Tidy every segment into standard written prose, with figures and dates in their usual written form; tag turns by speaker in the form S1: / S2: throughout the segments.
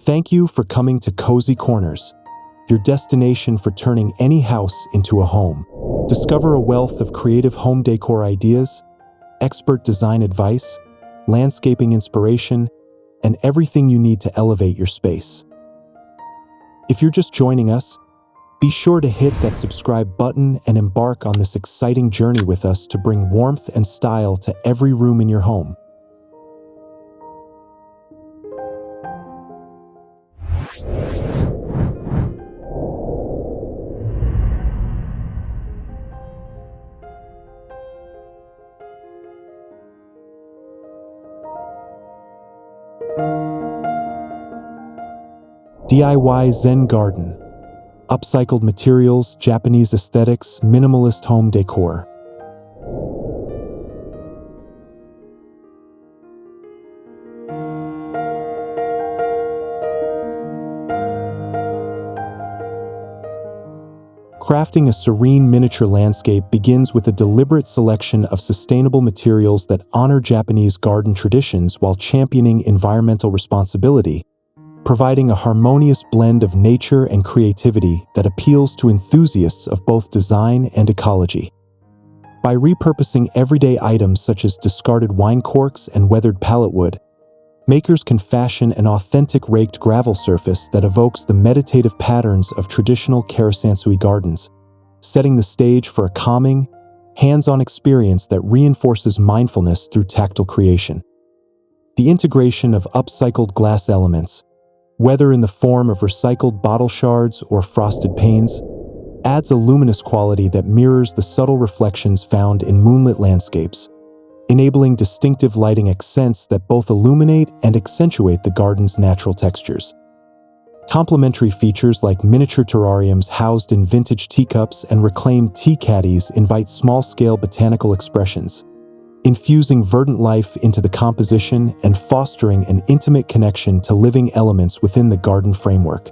S1: Thank you for coming to Cozy Corners, your destination for turning any house into a home. Discover a wealth of creative home decor ideas, expert design advice, landscaping inspiration, and everything you need to elevate your space. If you're just joining us, be sure to hit that subscribe button and embark on this exciting journey with us to bring warmth and style to every room in your home. DIY Zen Garden. Upcycled materials, Japanese aesthetics, minimalist home decor. Crafting a serene miniature landscape begins with a deliberate selection of sustainable materials that honor Japanese garden traditions while championing environmental responsibility, providing a harmonious blend of nature and creativity that appeals to enthusiasts of both design and ecology. By repurposing everyday items such as discarded wine corks and weathered pallet wood, makers can fashion an authentic raked gravel surface that evokes the meditative patterns of traditional Karasansui gardens, setting the stage for a calming, hands-on experience that reinforces mindfulness through tactile creation. The integration of upcycled glass elements, whether in the form of recycled bottle shards or frosted panes, adds a luminous quality that mirrors the subtle reflections found in moonlit landscapes, enabling distinctive lighting accents that both illuminate and accentuate the garden's natural textures. Complementary features like miniature terrariums housed in vintage teacups and reclaimed tea caddies invite small-scale botanical expressions, infusing verdant life into the composition and fostering an intimate connection to living elements within the garden framework.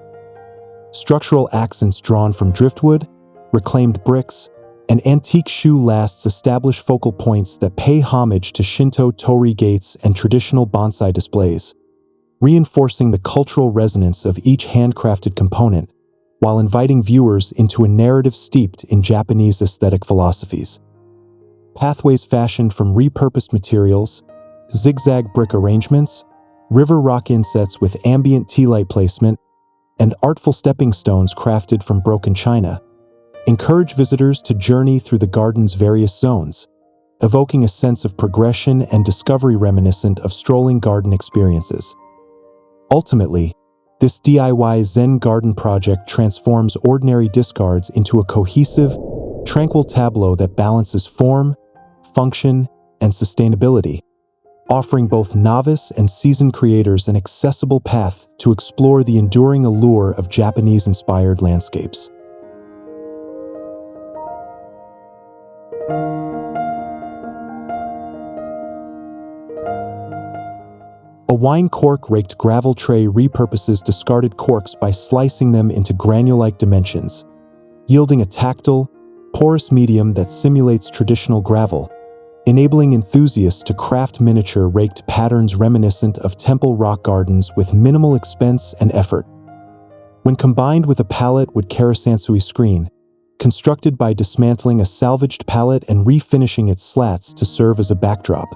S1: Structural accents drawn from driftwood, reclaimed bricks, and antique shoe lasts establish focal points that pay homage to Shinto torii gates and traditional bonsai displays, reinforcing the cultural resonance of each handcrafted component while inviting viewers into a narrative steeped in Japanese aesthetic philosophies. Pathways fashioned from repurposed materials, zigzag brick arrangements, river rock insets with ambient tea light placement, and artful stepping stones crafted from broken china encourage visitors to journey through the garden's various zones, evoking a sense of progression and discovery reminiscent of strolling garden experiences. Ultimately, this DIY Zen garden project transforms ordinary discards into a cohesive, tranquil tableau that balances form, function, and sustainability, offering both novice and seasoned creators an accessible path to explore the enduring allure of Japanese-inspired landscapes. A wine cork raked gravel tray repurposes discarded corks by slicing them into granule-like dimensions, yielding a tactile, porous medium that simulates traditional gravel, enabling enthusiasts to craft miniature raked patterns reminiscent of temple rock gardens with minimal expense and effort. When combined with a pallet wood Karasansui screen, constructed by dismantling a salvaged pallet and refinishing its slats to serve as a backdrop,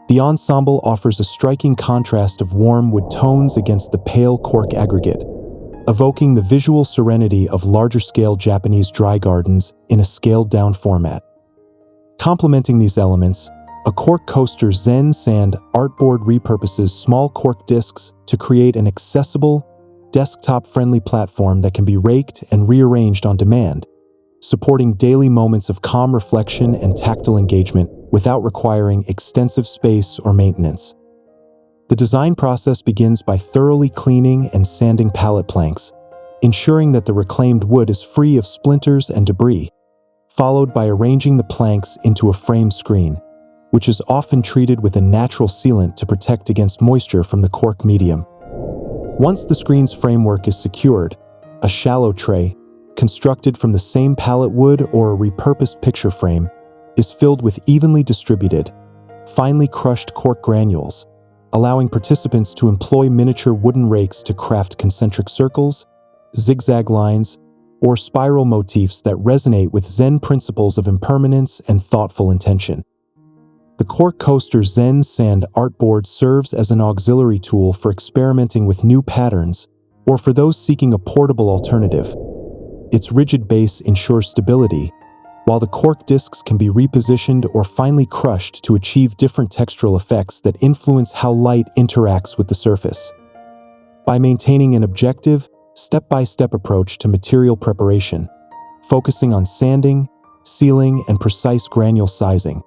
S1: the ensemble offers a striking contrast of warm wood tones against the pale cork aggregate, evoking the visual serenity of larger-scale Japanese dry gardens in a scaled-down format. Complementing these elements, a cork coaster Zen Sand artboard repurposes small cork discs to create an accessible, desktop-friendly platform that can be raked and rearranged on demand, supporting daily moments of calm reflection and tactile engagement without requiring extensive space or maintenance. The design process begins by thoroughly cleaning and sanding pallet planks, ensuring that the reclaimed wood is free of splinters and debris, followed by arranging the planks into a frame screen, which is often treated with a natural sealant to protect against moisture from the cork medium. Once the screen's framework is secured, a shallow tray, constructed from the same pallet wood or a repurposed picture frame, is filled with evenly distributed, finely crushed cork granules, allowing participants to employ miniature wooden rakes to craft concentric circles, zigzag lines, or spiral motifs that resonate with Zen principles of impermanence and thoughtful intention. The cork coaster Zen Sand artboard serves as an auxiliary tool for experimenting with new patterns or for those seeking a portable alternative. Its rigid base ensures stability, while the cork discs can be repositioned or finely crushed to achieve different textural effects that influence how light interacts with the surface. By maintaining an objective, step-by-step approach to material preparation, focusing on sanding, sealing, and precise granule sizing,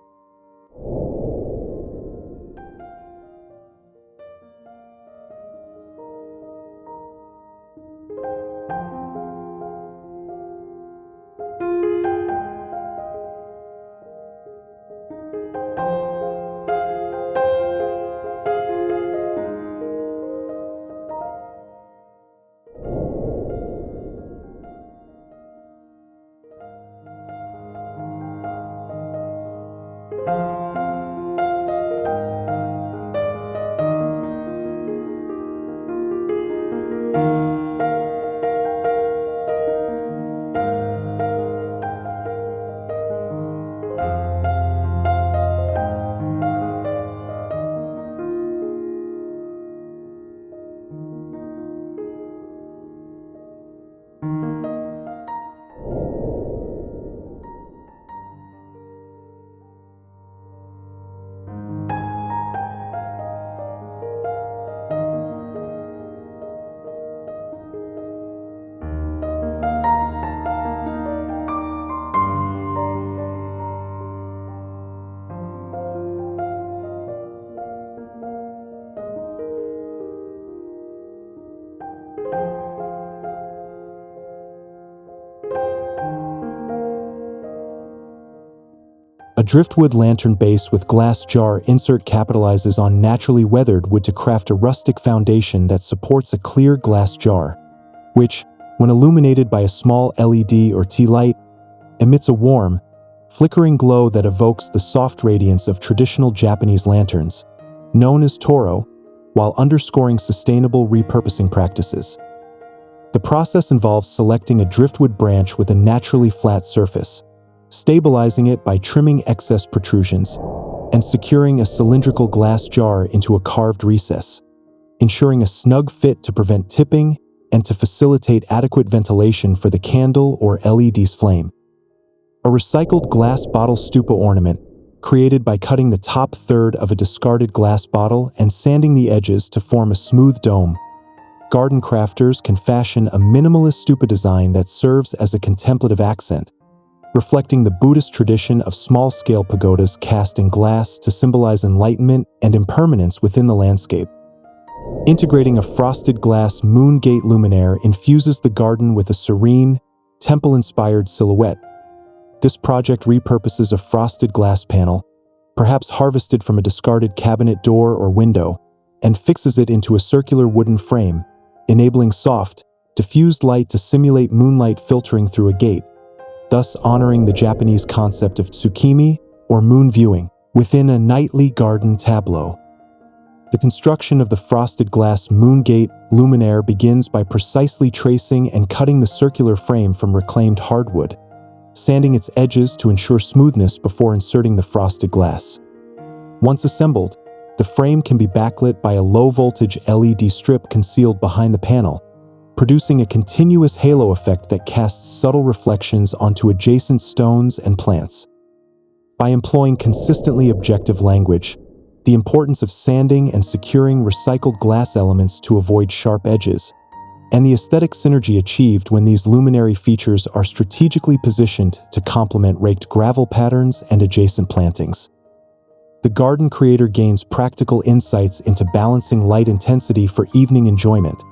S1: a driftwood lantern base with glass jar insert capitalizes on naturally weathered wood to craft a rustic foundation that supports a clear glass jar, which, when illuminated by a small LED or tea light, emits a warm, flickering glow that evokes the soft radiance of traditional Japanese lanterns, known as toro, while underscoring sustainable repurposing practices. The process involves selecting a driftwood branch with a naturally flat surface, stabilizing it by trimming excess protrusions, and securing a cylindrical glass jar into a carved recess, ensuring a snug fit to prevent tipping and to facilitate adequate ventilation for the candle or LED's flame. A recycled glass bottle stupa ornament, created by cutting the top third of a discarded glass bottle and sanding the edges to form a smooth dome. Garden crafters can fashion a minimalist stupa design that serves as a contemplative accent, reflecting the Buddhist tradition of small-scale pagodas cast in glass to symbolize enlightenment and impermanence within the landscape. Integrating a frosted glass moon-gate luminaire infuses the garden with a serene, temple-inspired silhouette. This project repurposes a frosted glass panel, perhaps harvested from a discarded cabinet door or window, and fixes it into a circular wooden frame, enabling soft, diffused light to simulate moonlight filtering through a gate, thus honoring the Japanese concept of tsukimi, or moon viewing, within a nightly garden tableau. The construction of the frosted glass moon-gate luminaire begins by precisely tracing and cutting the circular frame from reclaimed hardwood, sanding its edges to ensure smoothness before inserting the frosted glass. Once assembled, the frame can be backlit by a low-voltage LED strip concealed behind the panel, producing a continuous halo effect that casts subtle reflections onto adjacent stones and plants. By employing consistently objective language, the importance of sanding and securing recycled glass elements to avoid sharp edges, and the aesthetic synergy achieved when these luminary features are strategically positioned to complement raked gravel patterns and adjacent plantings. The garden creator gains practical insights into balancing light intensity for evening enjoyment,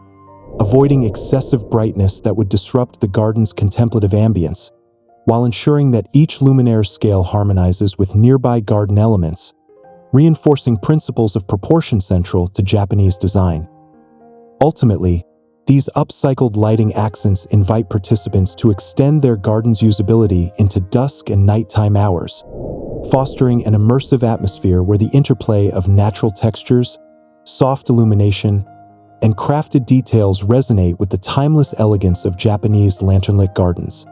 S1: avoiding excessive brightness that would disrupt the garden's contemplative ambience, while ensuring that each luminaire scale harmonizes with nearby garden elements, reinforcing principles of proportion central to Japanese design. Ultimately, these upcycled lighting accents invite participants to extend their garden's usability into dusk and nighttime hours, fostering an immersive atmosphere where the interplay of natural textures, soft illumination, and crafted details resonate with the timeless elegance of Japanese lanternlit gardens.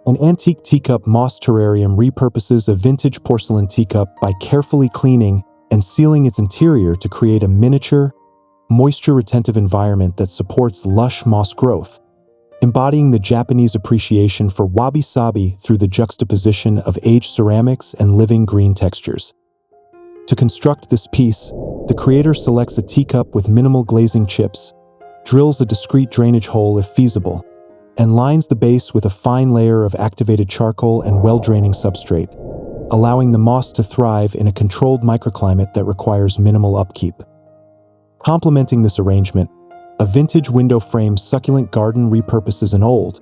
S1: An antique teacup moss terrarium repurposes a vintage porcelain teacup by carefully cleaning and sealing its interior to create a miniature, moisture-retentive environment that supports lush moss growth, embodying the Japanese appreciation for wabi-sabi through the juxtaposition of aged ceramics and living green textures. To construct this piece, the creator selects a teacup with minimal glazing chips, drills a discreet drainage hole if feasible, and lines the base with a fine layer of activated charcoal and well-draining substrate, allowing the moss to thrive in a controlled microclimate that requires minimal upkeep. Complementing this arrangement, a vintage window frame succulent garden repurposes an old,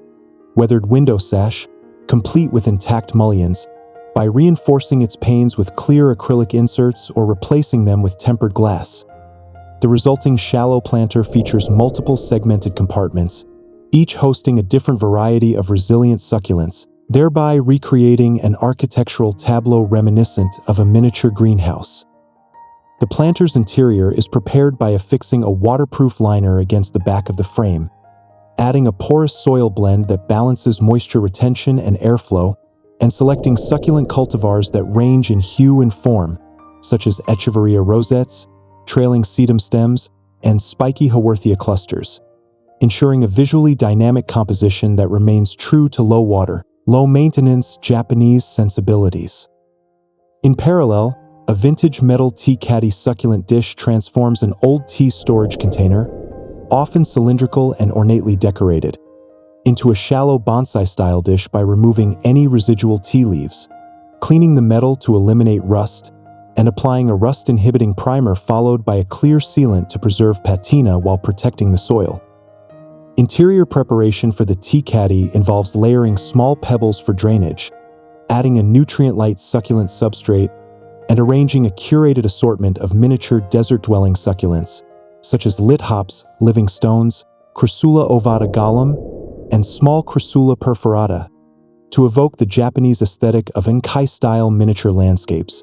S1: weathered window sash, complete with intact mullions, by reinforcing its panes with clear acrylic inserts or replacing them with tempered glass. The resulting shallow planter features multiple segmented compartments, each hosting a different variety of resilient succulents, thereby recreating an architectural tableau reminiscent of a miniature greenhouse. The planter's interior is prepared by affixing a waterproof liner against the back of the frame, adding a porous soil blend that balances moisture retention and airflow, and selecting succulent cultivars that range in hue and form, such as Echeveria rosettes, trailing sedum stems, and spiky Haworthia clusters, ensuring a visually dynamic composition that remains true to low-water, low-maintenance Japanese sensibilities. In parallel, a vintage metal tea caddy succulent dish transforms an old tea storage container, often cylindrical and ornately decorated, into a shallow bonsai-style dish by removing any residual tea leaves, cleaning the metal to eliminate rust, and applying a rust-inhibiting primer followed by a clear sealant to preserve patina while protecting the soil. Interior preparation for the tea caddy involves layering small pebbles for drainage, adding a nutrient-light succulent substrate, and arranging a curated assortment of miniature desert-dwelling succulents, such as lit hops, living stones, Crassula ovata gallum, and small Crassula perforata, to evoke the Japanese aesthetic of Enkai-style miniature landscapes,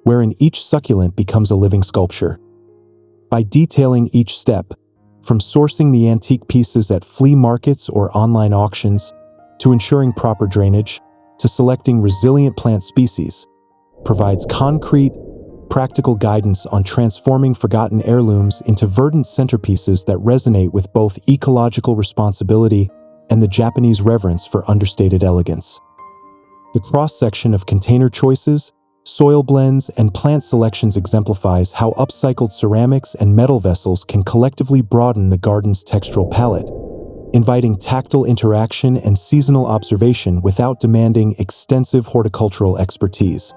S1: wherein each succulent becomes a living sculpture. By detailing each step, from sourcing the antique pieces at flea markets or online auctions, to ensuring proper drainage, to selecting resilient plant species, provides concrete, practical guidance on transforming forgotten heirlooms into verdant centerpieces that resonate with both ecological responsibility and the Japanese reverence for understated elegance. The cross-section of container choices, soil blends, and plant selections exemplifies how upcycled ceramics and metal vessels can collectively broaden the garden's textural palette, inviting tactile interaction and seasonal observation without demanding extensive horticultural expertise.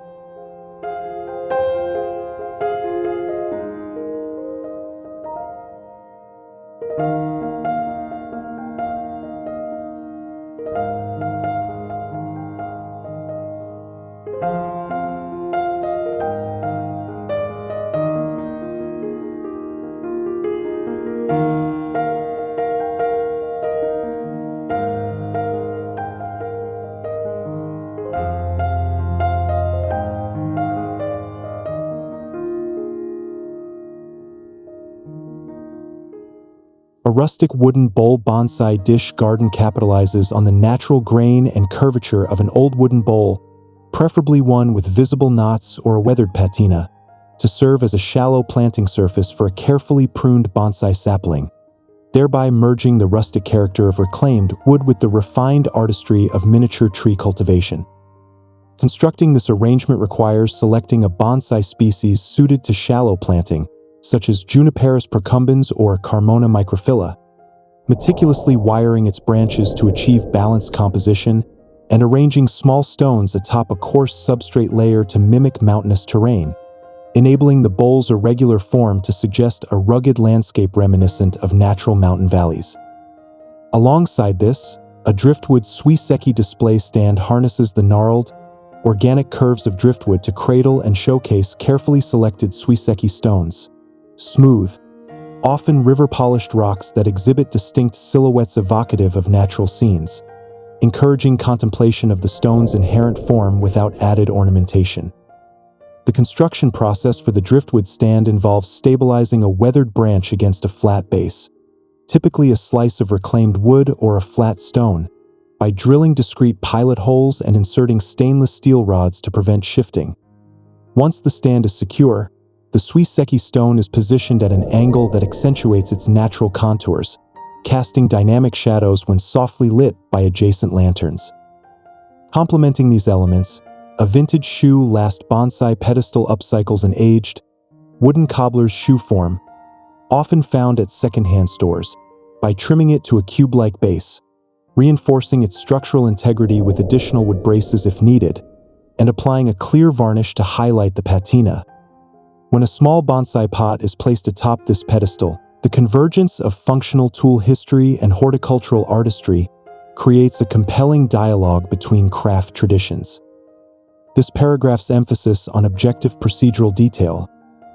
S1: A rustic wooden bowl bonsai dish garden capitalizes on the natural grain and curvature of an old wooden bowl, preferably one with visible knots or a weathered patina, to serve as a shallow planting surface for a carefully pruned bonsai sapling, thereby merging the rustic character of reclaimed wood with the refined artistry of miniature tree cultivation. Constructing this arrangement requires selecting a bonsai species suited to shallow planting, such as Juniperus procumbens or Carmona microphylla, meticulously wiring its branches to achieve balanced composition and arranging small stones atop a coarse substrate layer to mimic mountainous terrain, enabling the bole's irregular form to suggest a rugged landscape reminiscent of natural mountain valleys. Alongside this, a driftwood suiseki display stand harnesses the gnarled, organic curves of driftwood to cradle and showcase carefully selected suiseki stones, smooth, often river-polished rocks that exhibit distinct silhouettes evocative of natural scenes, encouraging contemplation of the stone's inherent form without added ornamentation. The construction process for the driftwood stand involves stabilizing a weathered branch against a flat base, typically a slice of reclaimed wood or a flat stone, by drilling discrete pilot holes and inserting stainless steel rods to prevent shifting. Once the stand is secure, the suiseki stone is positioned at an angle that accentuates its natural contours, casting dynamic shadows when softly lit by adjacent lanterns. Complementing these elements, a vintage shoe last bonsai pedestal upcycles an aged, wooden cobbler's shoe form, often found at secondhand stores, by trimming it to a cube-like base, reinforcing its structural integrity with additional wood braces if needed, and applying a clear varnish to highlight the patina. When a small bonsai pot is placed atop this pedestal, the convergence of functional tool history and horticultural artistry creates a compelling dialogue between craft traditions. This paragraph's emphasis on objective procedural detail,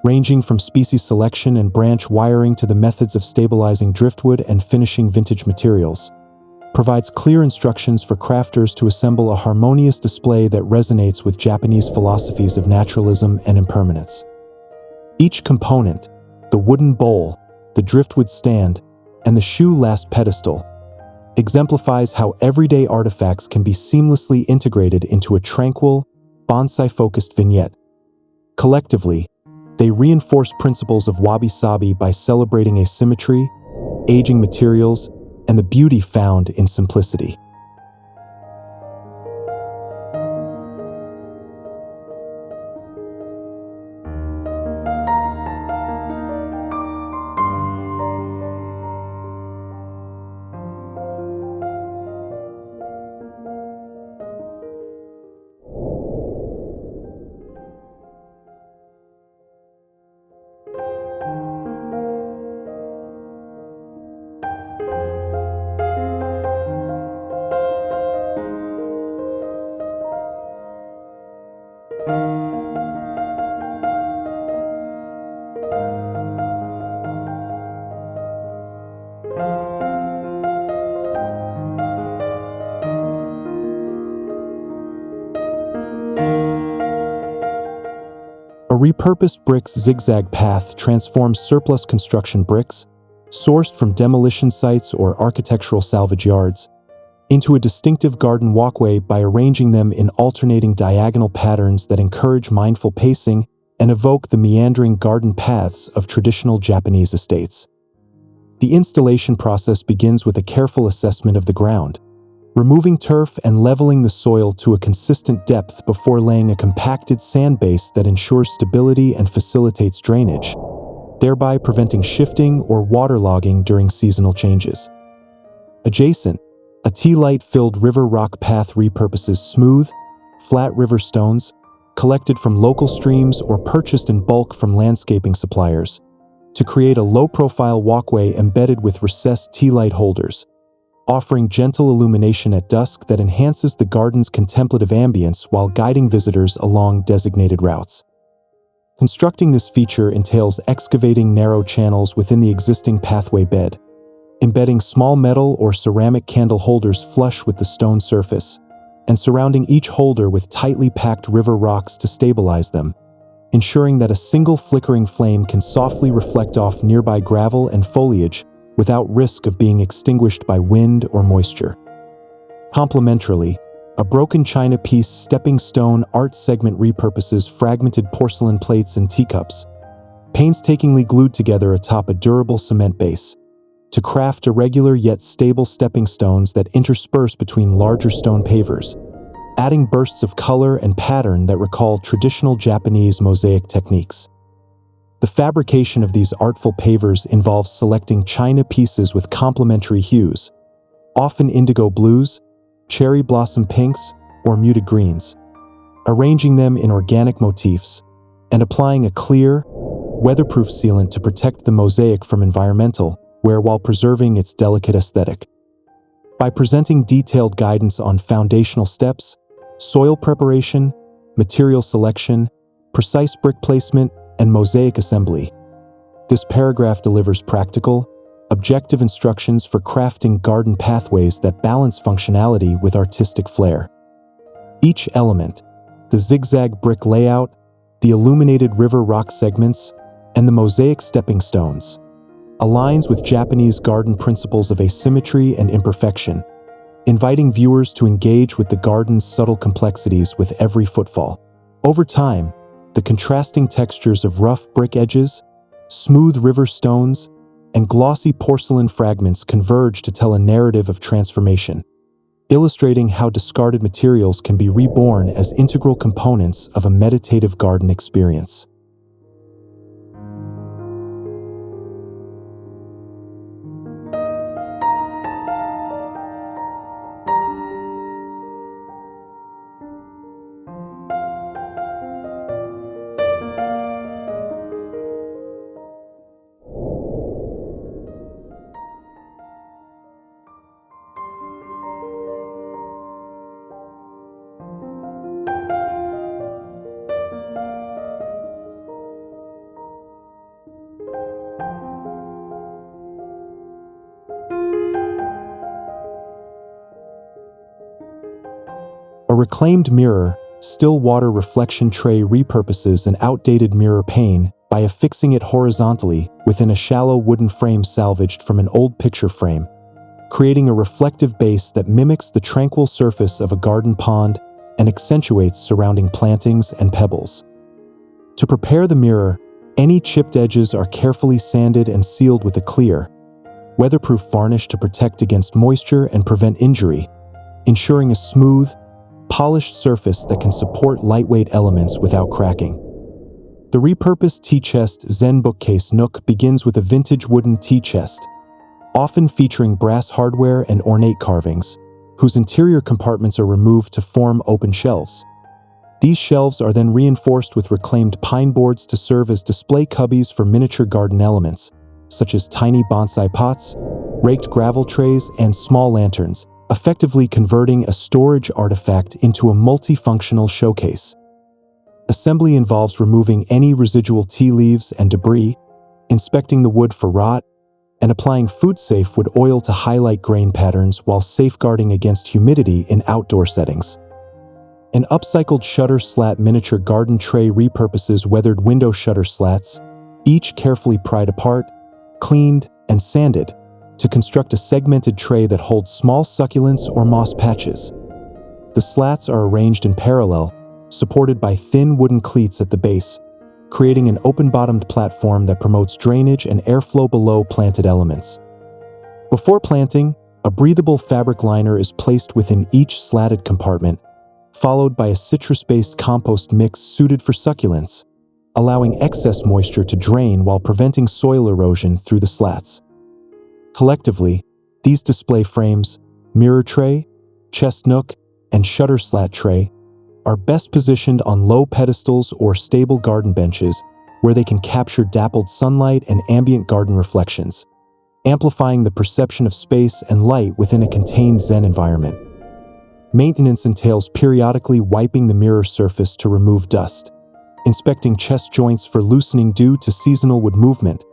S1: ranging from species selection and branch wiring to the methods of stabilizing driftwood and finishing vintage materials, provides clear instructions for crafters to assemble a harmonious display that resonates with Japanese philosophies of naturalism and impermanence. Each component, the wooden bowl, the driftwood stand, and the shoe last pedestal, exemplifies how everyday artifacts can be seamlessly integrated into a tranquil, bonsai-focused vignette. Collectively, they reinforce principles of wabi-sabi by celebrating asymmetry, aging materials, and the beauty found in simplicity. A repurposed bricks zigzag path transforms surplus construction bricks, sourced from demolition sites or architectural salvage yards, into a distinctive garden walkway by arranging them in alternating diagonal patterns that encourage mindful pacing and evoke the meandering garden paths of traditional Japanese estates. The installation process begins with a careful assessment of the ground, removing turf and leveling the soil to a consistent depth before laying a compacted sand base that ensures stability and facilitates drainage, thereby preventing shifting or waterlogging during seasonal changes. Adjacent, a tea-light-filled river rock path repurposes smooth, flat river stones, collected from local streams or purchased in bulk from landscaping suppliers, to create a low-profile walkway embedded with recessed tea light holders, offering gentle illumination at dusk that enhances the garden's contemplative ambience while guiding visitors along designated routes. Constructing this feature entails excavating narrow channels within the existing pathway bed, embedding small metal or ceramic candle holders flush with the stone surface, and surrounding each holder with tightly packed river rocks to stabilize them, ensuring that a single flickering flame can softly reflect off nearby gravel and foliage without risk of being extinguished by wind or moisture. Complementarily, a broken china piece stepping stone art segment repurposes fragmented porcelain plates and teacups, painstakingly glued together atop a durable cement base, to craft irregular yet stable stepping stones that intersperse between larger stone pavers, adding bursts of color and pattern that recall traditional Japanese mosaic techniques. The fabrication of these artful pavers involves selecting china pieces with complementary hues, often indigo blues, cherry blossom pinks, or muted greens, arranging them in organic motifs, and applying a clear, weatherproof sealant to protect the mosaic from environmental wear while preserving its delicate aesthetic. By presenting detailed guidance on foundational steps, soil preparation, material selection, precise brick placement, and mosaic assembly, this paragraph delivers practical, objective instructions for crafting garden pathways that balance functionality with artistic flair. Each element, the zigzag brick layout, the illuminated river rock segments, and the mosaic stepping stones, aligns with Japanese garden principles of asymmetry and imperfection, inviting viewers to engage with the garden's subtle complexities with every footfall. Over time, the contrasting textures of rough brick edges, smooth river stones, and glossy porcelain fragments converge to tell a narrative of transformation, illustrating how discarded materials can be reborn as integral components of a meditative garden experience. A reclaimed mirror, still water reflection tray repurposes an outdated mirror pane by affixing it horizontally within a shallow wooden frame salvaged from an old picture frame, creating a reflective base that mimics the tranquil surface of a garden pond and accentuates surrounding plantings and pebbles. To prepare the mirror, any chipped edges are carefully sanded and sealed with a clear, weatherproof varnish to protect against moisture and prevent injury, ensuring a smooth, polished surface that can support lightweight elements without cracking. The repurposed tea chest Zen bookcase nook begins with a vintage wooden tea chest, often featuring brass hardware and ornate carvings, whose interior compartments are removed to form open shelves. These shelves are then reinforced with reclaimed pine boards to serve as display cubbies for miniature garden elements, such as tiny bonsai pots, raked gravel trays, and small lanterns, effectively converting a storage artifact into a multifunctional showcase. Assembly involves removing any residual tea leaves and debris, inspecting the wood for rot, and applying food-safe wood oil to highlight grain patterns while safeguarding against humidity in outdoor settings. An upcycled shutter slat miniature garden tray repurposes weathered window shutter slats, each carefully pried apart, cleaned, and sanded, to construct a segmented tray that holds small succulents or moss patches. The slats are arranged in parallel, supported by thin wooden cleats at the base, creating an open-bottomed platform that promotes drainage and airflow below planted elements. Before planting, a breathable fabric liner is placed within each slatted compartment, followed by a citrus-based compost mix suited for succulents, allowing excess moisture to drain while preventing soil erosion through the slats. Collectively, these display frames, mirror tray, chest nook, and shutter slat tray, are best positioned on low pedestals or stable garden benches where they can capture dappled sunlight and ambient garden reflections, amplifying the perception of space and light within a contained Zen environment. Maintenance entails periodically wiping the mirror surface to remove dust, inspecting chest joints for loosening due to seasonal wood movement,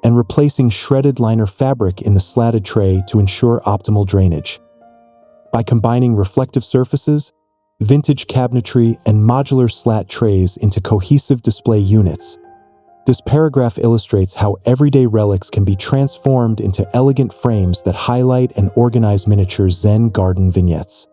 S1: and replacing shredded liner fabric in the slatted tray to ensure optimal drainage. By combining reflective surfaces, vintage cabinetry, and modular slat trays into cohesive display units, this paragraph illustrates how everyday relics can be transformed into elegant frames that highlight and organize miniature Zen garden vignettes.